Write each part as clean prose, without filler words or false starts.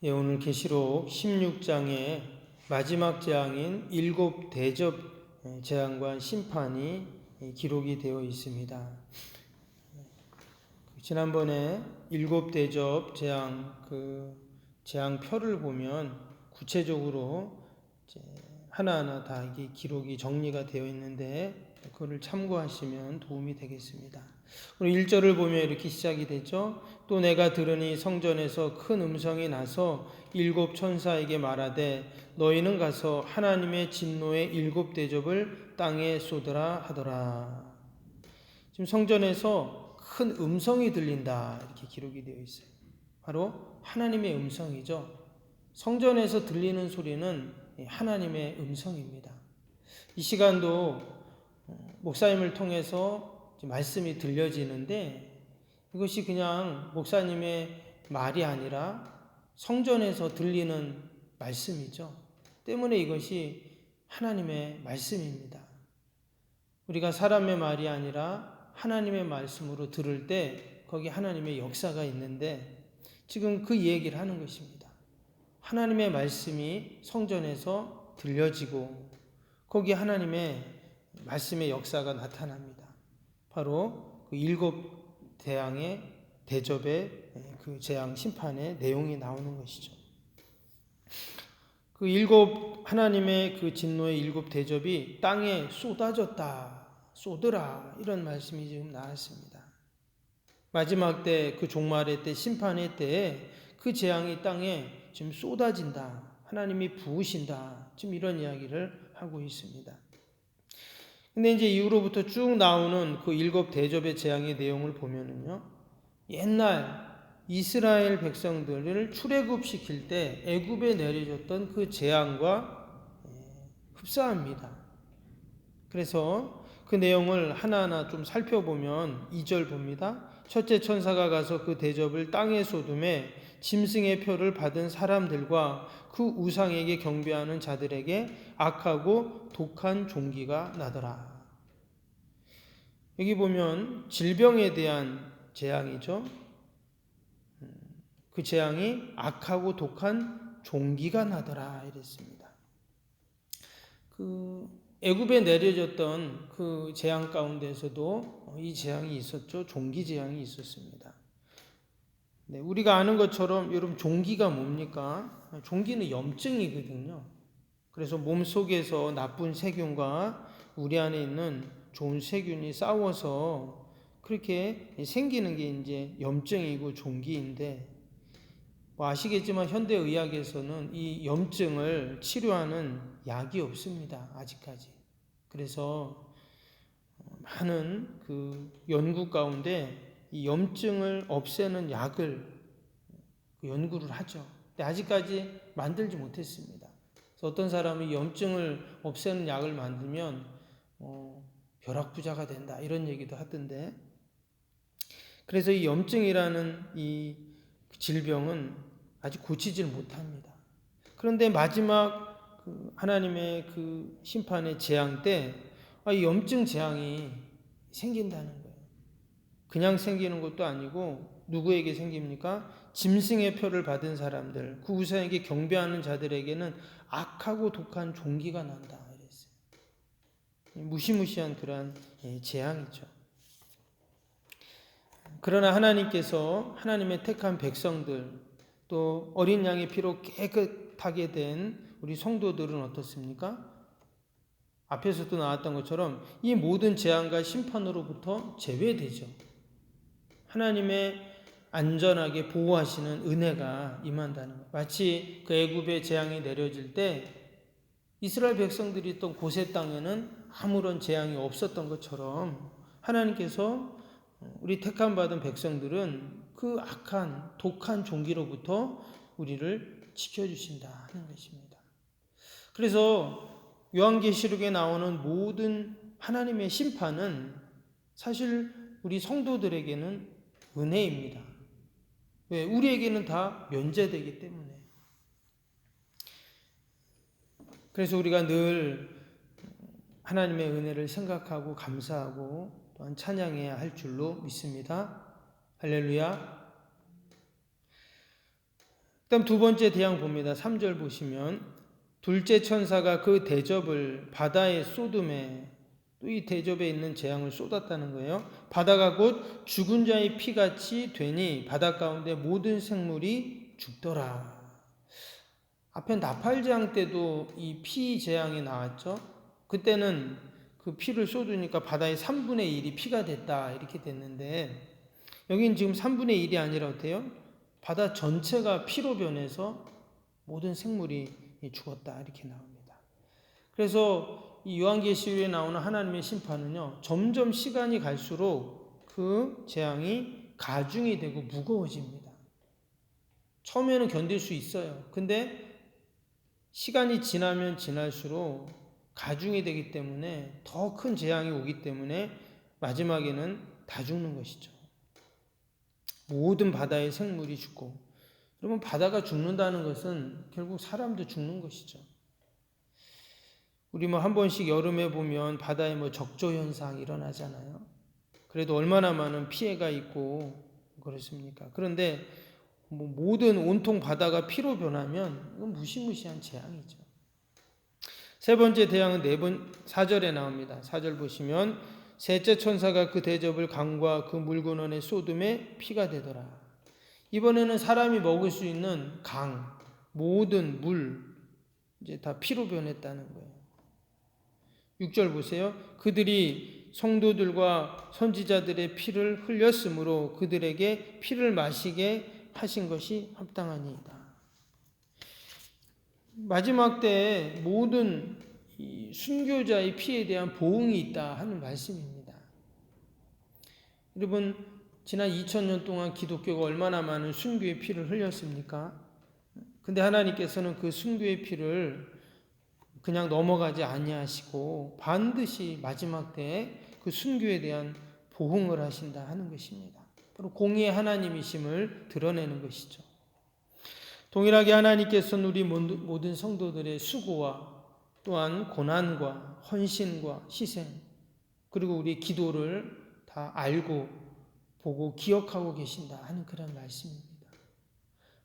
예, 오늘 계시록 16장의 마지막 재앙인 일곱 대접 재앙과 심판이 기록이 되어 있습니다. 지난번에 일곱 대접 재앙 재앙표를 보면 구체적으로 하나하나 다 이게 기록이 정리가 되어 있는데 그거를 참고하시면 도움이 되겠습니다. 오늘 1절을 보면 이렇게 시작이 되죠. 또 내가 들으니 성전에서 큰 음성이 나서 일곱 천사에게 말하되 너희는 가서 하나님의 진노의 일곱 대접을 땅에 쏟으라 하더라. 지금 성전에서 큰 음성이 들린다 이렇게 기록이 되어 있어요. 바로 하나님의 음성이죠. 성전에서 들리는 소리는 하나님의 음성입니다. 이 시간도 목사님을 통해서 말씀이 들려지는데 이것이 그냥 목사님의 말이 아니라 성전에서 들리는 말씀이죠. 때문에 이것이 하나님의 말씀입니다. 우리가 사람의 말이 아니라 하나님의 말씀으로 들을 때 거기 하나님의 역사가 있는데 지금 그 얘기를 하는 것입니다. 하나님의 말씀이 성전에서 들려지고 거기 하나님의 말씀의 역사가 나타납니다. 바로 그 일곱 대왕의 대접의 그 재앙 심판의 내용이 나오는 것이죠. 그 일곱 하나님의 그 진노의 일곱 대접이 땅에 쏟아졌다, 쏟으라 이런 말씀이 지금 나왔습니다. 마지막 때 그 종말의 때 심판의 때에 그 재앙이 땅에 지금 쏟아진다. 하나님이 부으신다. 지금 이런 이야기를 하고 있습니다. 근데 이제 이후로부터 쭉 나오는 그 일곱 대접의 재앙의 내용을 보면은요. 옛날 이스라엘 백성들을 출애굽시킬 때 애굽에 내려졌던 그 재앙과 흡사합니다. 그래서 그 내용을 하나하나 좀 살펴보면 2절 봅니다. 첫째 천사가 가서 그 대접을 땅에 쏟음에 짐승의 표를 받은 사람들과 그 우상에게 경배하는 자들에게 악하고 독한 종기가 나더라. 여기 보면 질병에 대한 재앙이죠. 그 재앙이 악하고 독한 종기가 나더라 이랬습니다. 그 애굽에 내려졌던 그 재앙 가운데서도 이 재앙이 있었죠. 종기 재앙이 있었습니다. 네, 우리가 아는 것처럼 여러분 종기가 뭡니까? 종기는 염증이거든요. 그래서 몸 속에서 나쁜 세균과 우리 안에 있는 좋은 세균이 싸워서 그렇게 생기는 게 이제 염증이고 종기인데 뭐 아시겠지만 현대의학에서는 이 염증을 치료하는 약이 없습니다. 아직까지. 그래서 많은 그 연구 가운데 이 염증을 없애는 약을 연구를 하죠. 근데 아직까지 만들지 못했습니다. 그래서 어떤 사람이 염증을 없애는 약을 만들면 벼락부자가 된다 이런 얘기도 하던데 그래서 이 염증이라는 이 질병은 아직 고치질 못합니다. 그런데 마지막 하나님의 그 심판의 재앙 때 이 염증 재앙이 생긴다는 거예요. 그냥 생기는 것도 아니고 누구에게 생깁니까? 짐승의 표를 받은 사람들, 그 우상에게 경배하는 자들에게는 악하고 독한 종기가 난다 이랬어요. 무시무시한 그러한 재앙이죠. 그러나 하나님께서 하나님의 택한 백성들 또 어린 양의 피로 깨끗하게 된 우리 성도들은 어떻습니까? 앞에서도 나왔던 것처럼 이 모든 재앙과 심판으로부터 제외되죠. 하나님의 안전하게 보호하시는 은혜가 임한다는 것. 마치 그 애굽의 재앙이 내려질 때 이스라엘 백성들이 있던 고세 땅에는 아무런 재앙이 없었던 것처럼 하나님께서 우리 택함 받은 백성들은 그 악한 독한 종기로부터 우리를 지켜주신다 하는 것입니다. 그래서 요한계시록에 나오는 모든 하나님의 심판은 사실 우리 성도들에게는 은혜입니다. 왜? 우리에게는 다 면제되기 때문에. 그래서 우리가 늘 하나님의 은혜를 생각하고 감사하고 또한 찬양해야 할 줄로 믿습니다. 할렐루야. 그다음 두 번째 대양 봅니다. 3절 보시면 둘째 천사가 그 대접을 바다에 쏟음에, 또 이 대접에 있는 재앙을 쏟았다는 거예요. 바다가 곧 죽은 자의 피같이 되니 바다 가운데 모든 생물이 죽더라. 앞에 나팔 재앙 때도 이 피 재앙이 나왔죠. 그때는 그 피를 쏟으니까 바다의 3분의 1이 피가 됐다 이렇게 됐는데, 여긴 지금 3분의 1이 아니라 어때요? 바다 전체가 피로 변해서 모든 생물이 죽었다 이렇게 나옵니다. 그래서 이 요한계시록에 나오는 하나님의 심판은요, 점점 시간이 갈수록 그 재앙이 가중이 되고 무거워집니다. 처음에는 견딜 수 있어요. 근데 시간이 지나면 지날수록 가중이 되기 때문에 더 큰 재앙이 오기 때문에 마지막에는 다 죽는 것이죠. 모든 바다의 생물이 죽고, 그러면 바다가 죽는다는 것은 결국 사람도 죽는 것이죠. 우리 한 번씩 여름에 보면 바다에 적조 현상 일어나잖아요. 그래도 얼마나 많은 피해가 있고 그렇습니까? 그런데 모든 온통 바다가 피로 변하면 이건 무시무시한 재앙이죠. 세 번째 대항은 4절에 나옵니다. 4절 보시면 셋째 천사가 그 대접을 강과 그 물근원의 쏟음에 피가 되더라. 이번에는 사람이 먹을 수 있는 강, 모든 물 이제 다 피로 변했다는 거예요. 6절 보세요. 그들이 성도들과 선지자들의 피를 흘렸으므로 그들에게 피를 마시게 하신 것이 합당하니이다. 마지막 때에 모든 순교자의 피에 대한 보응이 있다 하는 말씀입니다. 여러분, 지난 2000년 동안 기독교가 얼마나 많은 순교의 피를 흘렸습니까? 근데 하나님께서는 그 순교의 피를 그냥 넘어가지 아니하시고 반드시 마지막 때에 그 순교에 대한 보응을 하신다 하는 것입니다. 바로 공의의 하나님이심을 드러내는 것이죠. 동일하게 하나님께서는 우리 모든 성도들의 수고와 또한 고난과 헌신과 희생, 그리고 우리의 기도를 다 알고 보고 기억하고 계신다 하는 그런 말씀입니다.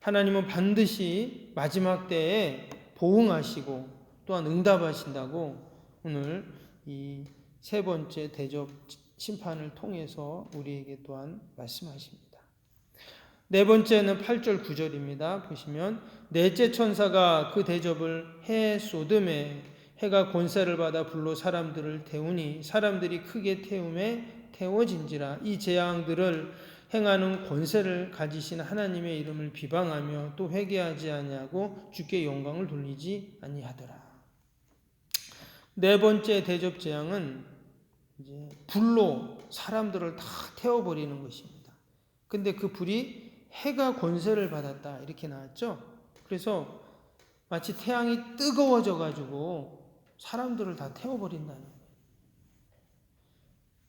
하나님은 반드시 마지막 때에 보응하시고 또한 응답하신다고 오늘 이 세 번째 대접 심판을 통해서 우리에게 또한 말씀하십니다. 네 번째는 8절 9절입니다. 보시면 넷째 천사가 그 대접을 해 쏟음에 해가 권세를 받아 불로 사람들을 태우니 사람들이 크게 태움에 태워진지라. 이 재앙들을 행하는 권세를 가지신 하나님의 이름을 비방하며 또 회개하지 아니하고 주께 영광을 돌리지 아니하더라. 네 번째 대접 재앙은 이제 불로 사람들을 다 태워버리는 것입니다. 근데 그 불이 해가 권세를 받았다 이렇게 나왔죠. 그래서 마치 태양이 뜨거워져 가지고 사람들을 다 태워버린다는 거예요.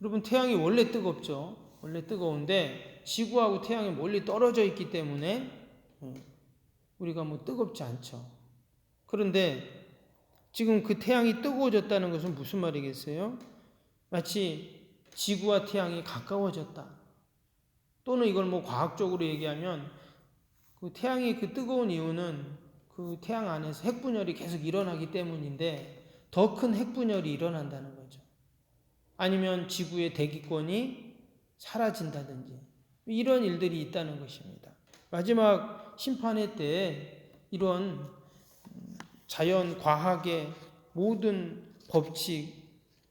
여러분, 태양이 원래 뜨겁죠. 원래 뜨거운데 지구하고 태양이 멀리 떨어져 있기 때문에 우리가 뜨겁지 않죠. 그런데 지금 그 태양이 뜨거워졌다는 것은 무슨 말이겠어요? 마치 지구와 태양이 가까워졌다. 또는 이걸 과학적으로 얘기하면 그 태양이 그 뜨거운 이유는 그 태양 안에서 핵분열이 계속 일어나기 때문인데 더 큰 핵분열이 일어난다는 거죠. 아니면 지구의 대기권이 사라진다든지 이런 일들이 있다는 것입니다. 마지막 심판의 때에 이런 자연, 과학의 모든 법칙,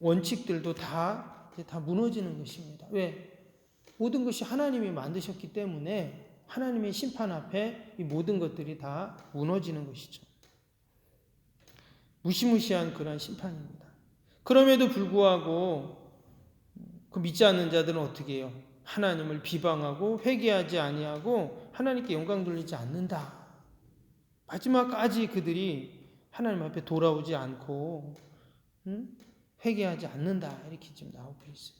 원칙들도 다 무너지는 것입니다. 왜? 모든 것이 하나님이 만드셨기 때문에 하나님의 심판 앞에 이 모든 것들이 다 무너지는 것이죠. 무시무시한 그런 심판입니다. 그럼에도 불구하고 그 믿지 않는 자들은 어떻게 해요? 하나님을 비방하고 회개하지 아니하고 하나님께 영광 돌리지 않는다. 마지막까지 그들이 하나님 앞에 돌아오지 않고 회개하지 않는다 이렇게 지금 나오고 있어요.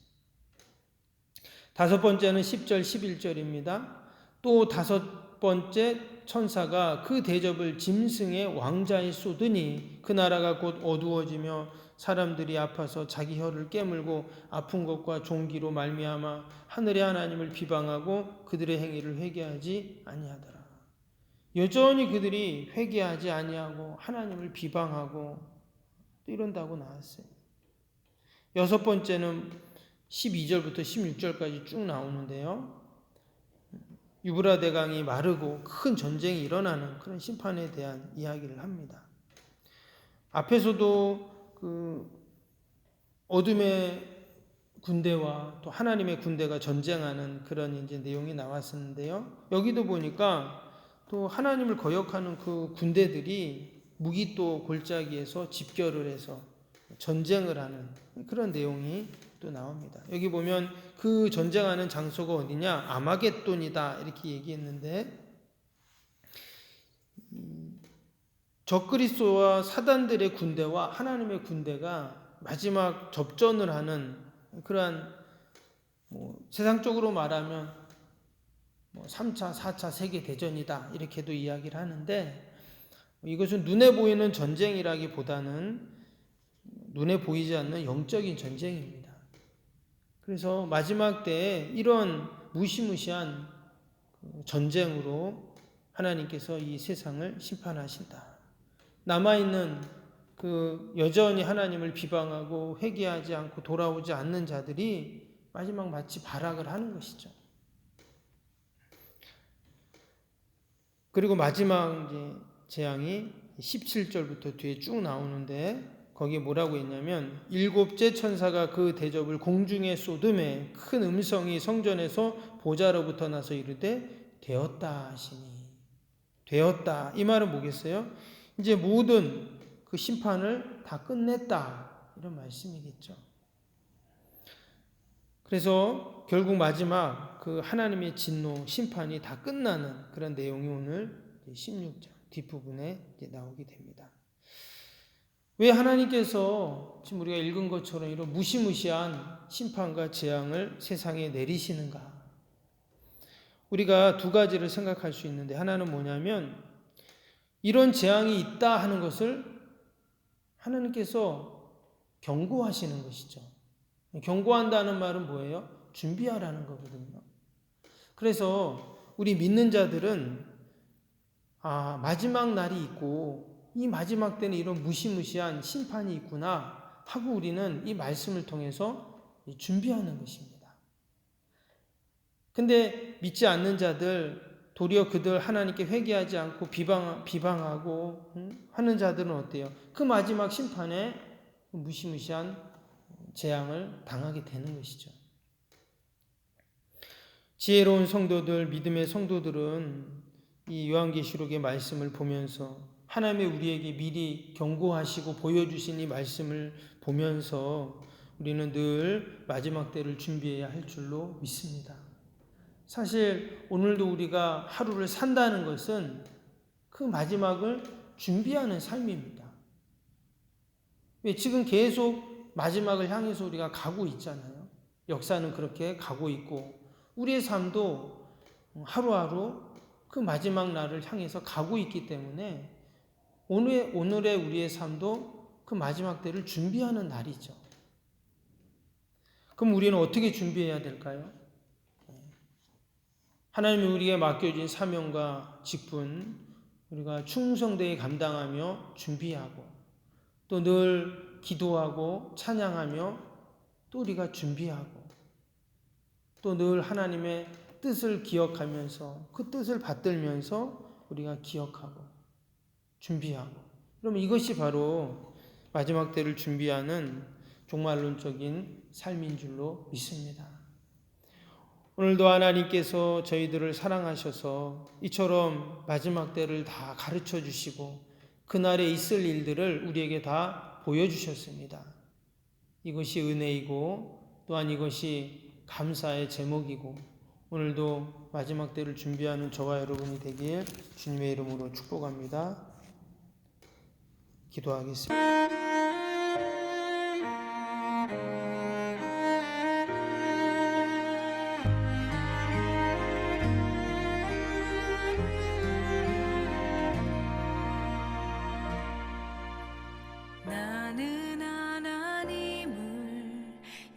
다섯 번째는 10절 11절입니다. 또 다섯 번째 천사가 그 대접을 짐승의 왕자에 쏟으니 그 나라가 곧 어두워지며 사람들이 아파서 자기 혀를 깨물고 아픈 것과 종기로 말미암아 하늘의 하나님을 비방하고 그들의 행위를 회개하지 아니하더라. 여전히 그들이 회개하지 아니하고 하나님을 비방하고 또 이런다고 나왔어요. 여섯 번째는 12절부터 16절까지 쭉 나오는데요. 유브라 대강이 마르고 큰 전쟁이 일어나는 그런 심판에 대한 이야기를 합니다. 앞에서도 그 어둠의 군대와 또 하나님의 군대가 전쟁하는 그런 이제 내용이 나왔었는데요. 여기도 보니까 또 하나님을 거역하는 그 군대들이 무기또 골짜기에서 집결을 해서 전쟁을 하는 그런 내용이 또 나옵니다. 여기 보면 그 전쟁하는 장소가 어디냐? 아마겟돈이다 이렇게 얘기했는데 적그리스도와 사단들의 군대와 하나님의 군대가 마지막 접전을 하는 그러한 세상적으로 말하면 3차, 4차 세계대전이다 이렇게도 이야기를 하는데 이것은 눈에 보이는 전쟁이라기보다는 눈에 보이지 않는 영적인 전쟁입니다. 그래서 마지막 때에 이런 무시무시한 전쟁으로 하나님께서 이 세상을 심판하신다. 남아있는 그 여전히 하나님을 비방하고 회개하지 않고 돌아오지 않는 자들이 마지막 마치 발악을 하는 것이죠. 그리고 마지막 이제 재앙이 17절부터 뒤에 쭉 나오는데 거기에 뭐라고 했냐면 일곱째 천사가 그 대접을 공중에 쏟음에 큰 음성이 성전에서 보좌로부터 나서 이르되 되었다 하시니 되었다. 이 말은 뭐겠어요? 이제 모든 그 심판을 다 끝냈다. 이런 말씀이겠죠. 그래서 결국 마지막 그 하나님의 진노, 심판이 다 끝나는 그런 내용이 오늘 16장 뒷부분에 나오게 됩니다. 왜 하나님께서 지금 우리가 읽은 것처럼 이런 무시무시한 심판과 재앙을 세상에 내리시는가? 우리가 두 가지를 생각할 수 있는데 하나는 뭐냐면 이런 재앙이 있다 하는 것을 하나님께서 경고하시는 것이죠. 경고한다는 말은 뭐예요? 준비하라는 거거든요. 그래서 우리 믿는 자들은 마지막 날이 있고 이 마지막 때는 이런 무시무시한 심판이 있구나 하고 우리는 이 말씀을 통해서 준비하는 것입니다. 근데 믿지 않는 자들 도리어 그들 하나님께 회개하지 않고 비방하고 하는 자들은 어때요? 그 마지막 심판에 무시무시한 재앙을 당하게 되는 것이죠. 지혜로운 성도들, 믿음의 성도들은 이 요한계시록의 말씀을 보면서 하나님의 우리에게 미리 경고하시고 보여주신 이 말씀을 보면서 우리는 늘 마지막 때를 준비해야 할 줄로 믿습니다. 사실 오늘도 우리가 하루를 산다는 것은 그 마지막을 준비하는 삶입니다. 왜 지금 계속 마지막을 향해서 우리가 가고 있잖아요. 역사는 그렇게 가고 있고 우리의 삶도 하루하루 그 마지막 날을 향해서 가고 있기 때문에 오늘의 우리의 삶도 그 마지막 때를 준비하는 날이죠. 그럼 우리는 어떻게 준비해야 될까요? 하나님이 우리에게 맡겨진 사명과 직분 우리가 충성되게 감당하며 준비하고 또 늘 기도하고 찬양하며 또 우리가 준비하고 또 늘 하나님의 뜻을 기억하면서 그 뜻을 받들면서 우리가 기억하고 준비하고 그러면 이것이 바로 마지막 때를 준비하는 종말론적인 삶인 줄로 믿습니다. 오늘도 하나님께서 저희들을 사랑하셔서 이처럼 마지막 때를 다 가르쳐 주시고 그날에 있을 일들을 우리에게 다 보여주셨습니다. 이것이 은혜이고 또한 이것이 감사의 제목이고 오늘도 마지막 때를 준비하는 저와 여러분이 되길 주님의 이름으로 축복합니다. 기도하겠습니다. 나는 하나님을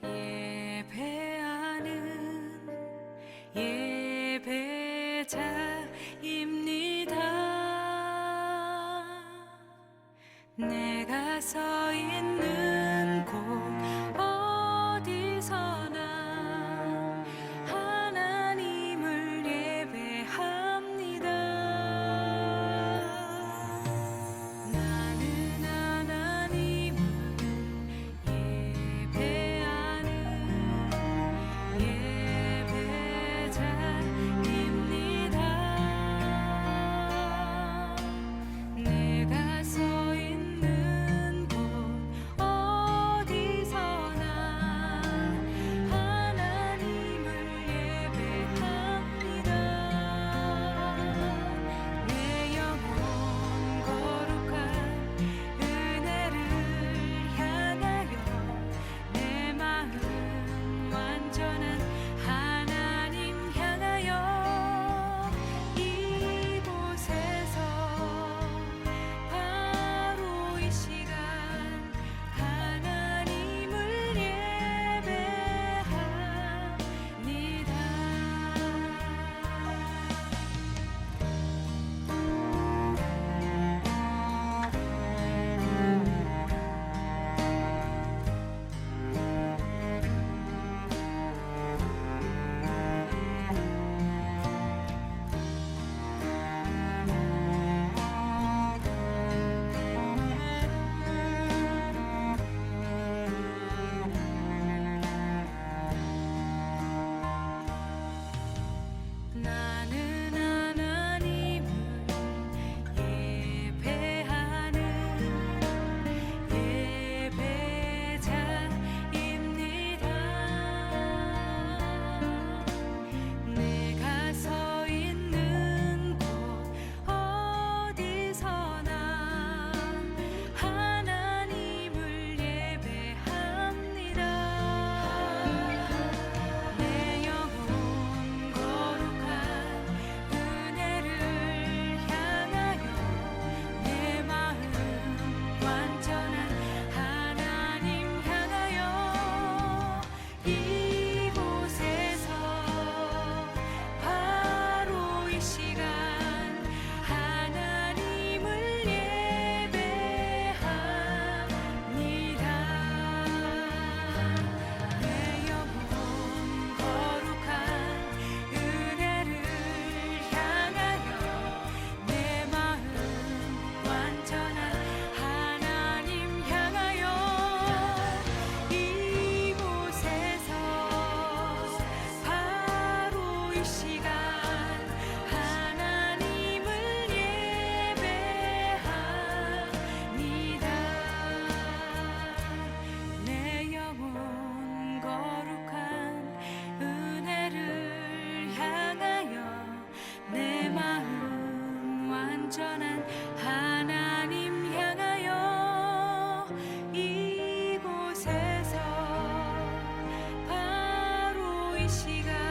예배하는 예배자입니다. 이 시간